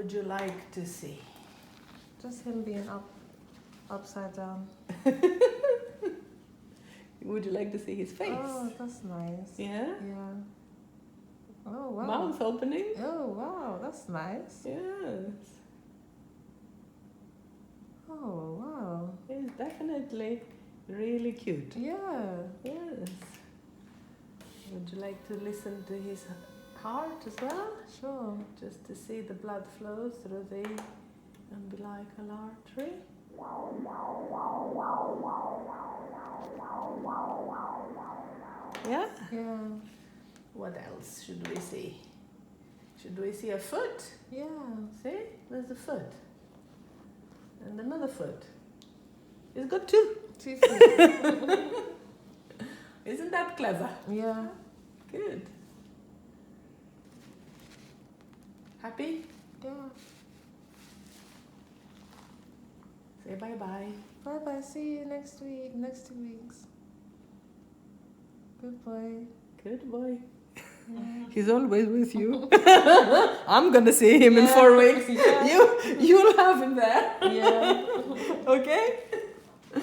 would you like to see? Just him being upside down. Would you like to see his face? Oh, that's nice. Yeah? Yeah. Oh, wow. Mouth opening? Oh, wow, that's nice. Yes. Oh, wow. It's definitely really cute. Yeah. Yes. Would you like to listen to his heart as well? Sure. Just to see the blood flow through the umbilical artery. Yeah? Yeah. What else should we see? Should we see a foot? Yeah. See? There's a foot. And another foot. It's got two. 2 feet. Isn't that clever? Yeah. Good. Happy? Yeah. Say bye-bye. Bye-bye. See you next week. Next 2 weeks. Good boy. Good boy. Yeah. He's always with you. I'm gonna see him in Yeah. 4 weeks. Yeah. You'll have him there. Yeah. Okay?